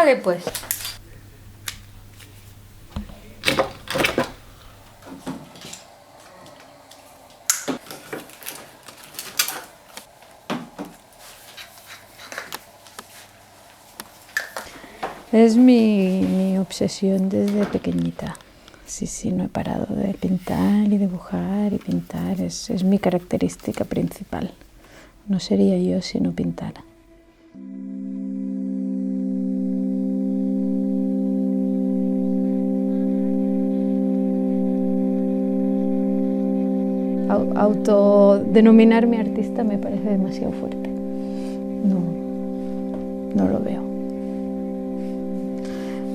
Vale, pues. Es mi obsesión desde pequeñita. Sí, no he parado de pintar y dibujar y pintar. Es mi característica principal. No sería yo si no pintara. Autodenominarme artista me parece demasiado fuerte. No lo veo.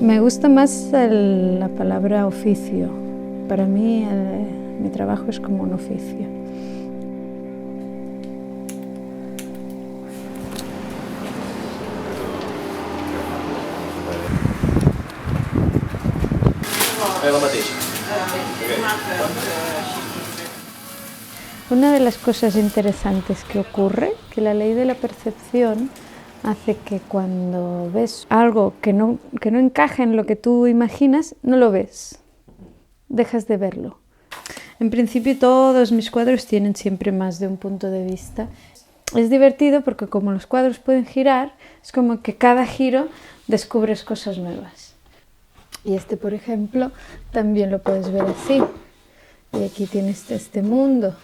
Me gusta más la palabra oficio. Para mí mi trabajo es como un oficio. Una de las cosas interesantes que ocurre, que la ley de la percepción hace que cuando ves algo que no encaja en lo que tú imaginas, no lo ves, dejas de verlo. En principio todos mis cuadros tienen siempre más de un punto de vista. Es divertido porque como los cuadros pueden girar, es como que cada giro descubres cosas nuevas. Y este, por ejemplo, también lo puedes ver así. Y aquí tienes este mundo.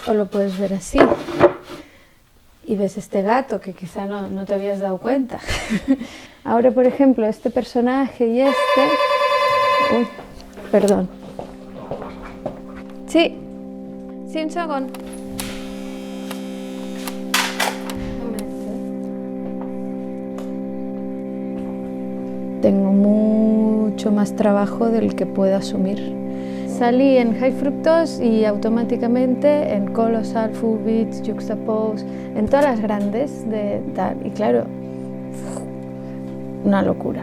O lo puedes ver así. Y ves este gato que quizá no te habías dado cuenta. Ahora, por ejemplo, este personaje y este... Uy, perdón. Sí, un segundo. Tengo mucho más trabajo del que puedo asumir. Salí en High Fructose y automáticamente en Colossal, Full Beats, Juxtapose, en todas las grandes de tal. Y claro, una locura,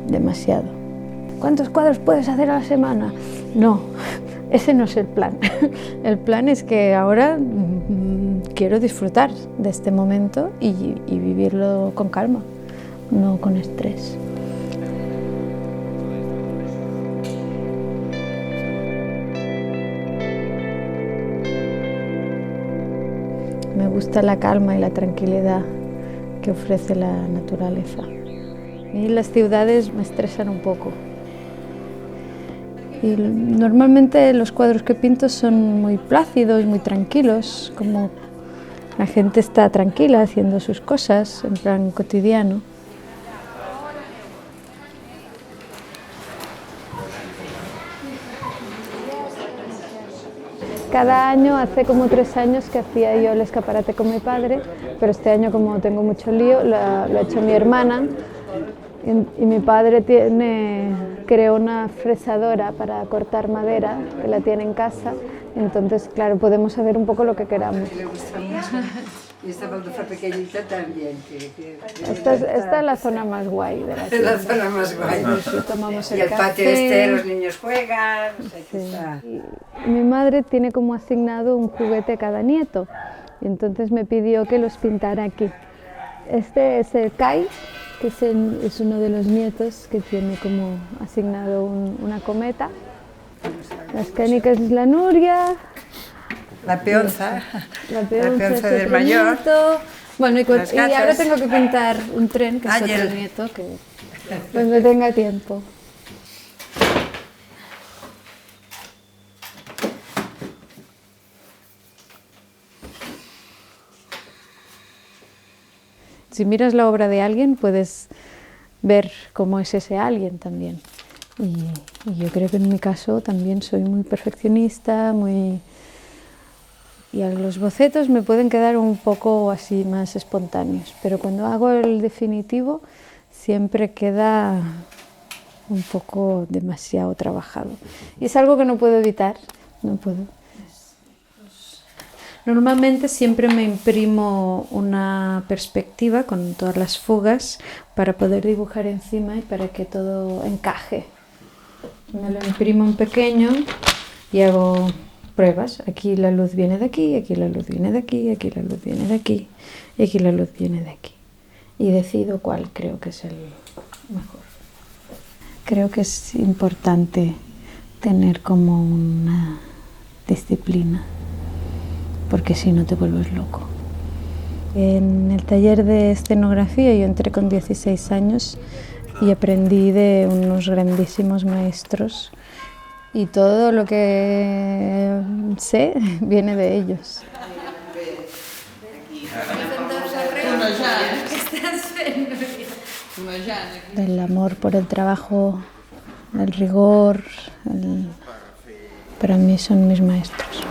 demasiado. ¿Cuántos cuadros puedes hacer a la semana? No, ese no es el plan. El plan es que ahora quiero disfrutar de este momento y vivirlo con calma, no con estrés. Me gusta la calma y la tranquilidad que ofrece la naturaleza. Y las ciudades me estresan un poco. Y normalmente los cuadros que pinto son muy plácidos, muy tranquilos, como la gente está tranquila haciendo sus cosas en plan cotidiano. Cada año, hace como 3 años que hacía yo el escaparate con mi padre, pero este año, como tengo mucho lío, lo ha hecho mi hermana y mi padre creó una fresadora para cortar madera, que la tiene en casa, entonces, claro, podemos saber un poco lo que queramos. Y esta baldosa pequeñita también. Esta es la zona más guay de la tienda. Es la zona más guay. Sí, tomamos y el café. Patio este, los niños juegan. O sea, que está... Mi madre tiene como asignado un juguete a cada nieto, y entonces me pidió que los pintara aquí. Este es el Kai, que es uno de los nietos que tiene como asignado una cometa. Las canicas es la Nuria. La peonza es del mayor. Nieto. Bueno, y ahora tengo que pintar un tren, que es otro nieto, que cuando tenga tiempo. Si miras la obra de alguien, puedes ver cómo es ese alguien también. Y yo creo que en mi caso también soy muy perfeccionista, y los bocetos me pueden quedar un poco así más espontáneos, pero cuando hago el definitivo siempre queda un poco demasiado trabajado. Y es algo que no puedo evitar, no puedo. Normalmente siempre me imprimo una perspectiva con todas las fugas para poder dibujar encima y para que todo encaje. Me lo imprimo en pequeño y hago pruebas. Aquí la luz viene de aquí, aquí la luz viene de aquí, aquí la luz viene de aquí y aquí la luz viene de aquí. Y decido cuál creo que es mejor. Creo que es importante tener como una disciplina, porque si no te vuelves loco. En el taller de escenografía yo entré con 16 años y aprendí de unos grandísimos maestros y todo lo que sé viene de ellos. Del amor por el trabajo, el rigor, para mí son mis maestros.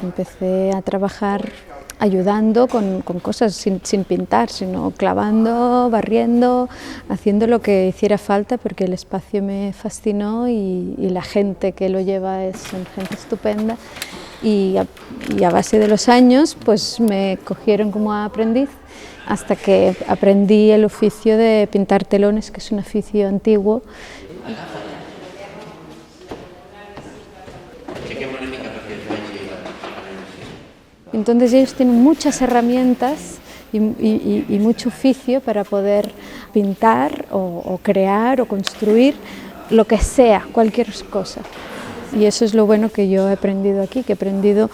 Empecé a trabajar ayudando con cosas sin pintar, sino clavando, barriendo, haciendo lo que hiciera falta, porque el espacio me fascinó y la gente que lo lleva son gente estupenda. Y a base de los años pues me cogieron como aprendiz hasta que aprendí el oficio de pintar telones, que es un oficio antiguo. Entonces ellos tienen muchas herramientas y mucho oficio para poder pintar o crear o construir lo que sea, cualquier cosa. Y eso es lo bueno que yo he aprendido aquí, que he aprendido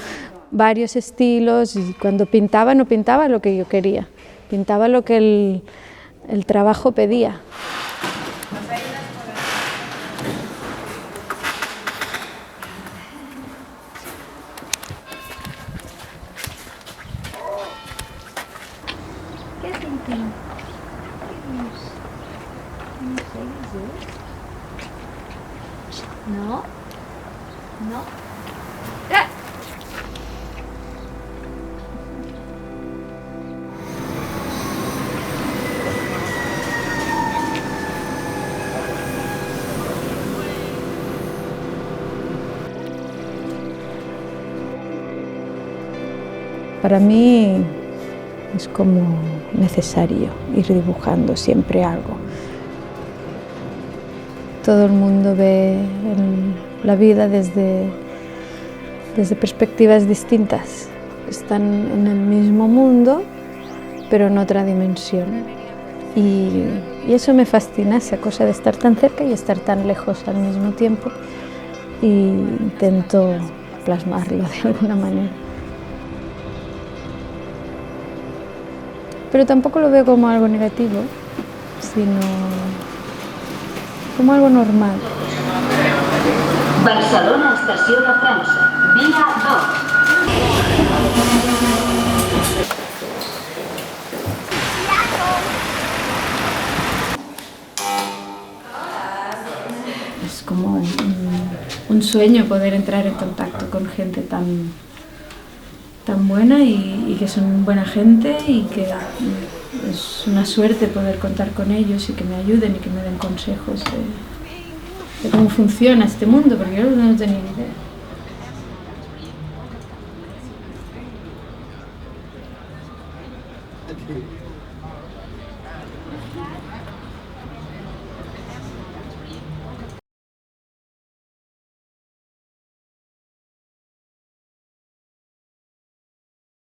varios estilos y cuando pintaba no pintaba lo que yo quería, pintaba lo que el trabajo pedía. No, no. ¡Ah! Para mí es como necesario ir dibujando siempre algo. Todo el mundo ve la vida desde perspectivas distintas. Están en el mismo mundo, pero en otra dimensión. Y eso me fascina, esa cosa de estar tan cerca y estar tan lejos al mismo tiempo. Y intento plasmarlo de alguna manera. Pero tampoco lo veo como algo negativo, sino como algo normal. Barcelona, estació de França, via 2. Es como un sueño poder entrar en contacto con gente tan buena y que son buena gente y que es una suerte poder contar con ellos y que me ayuden y que me den consejos de cómo funciona este mundo, porque yo no tenía ni idea.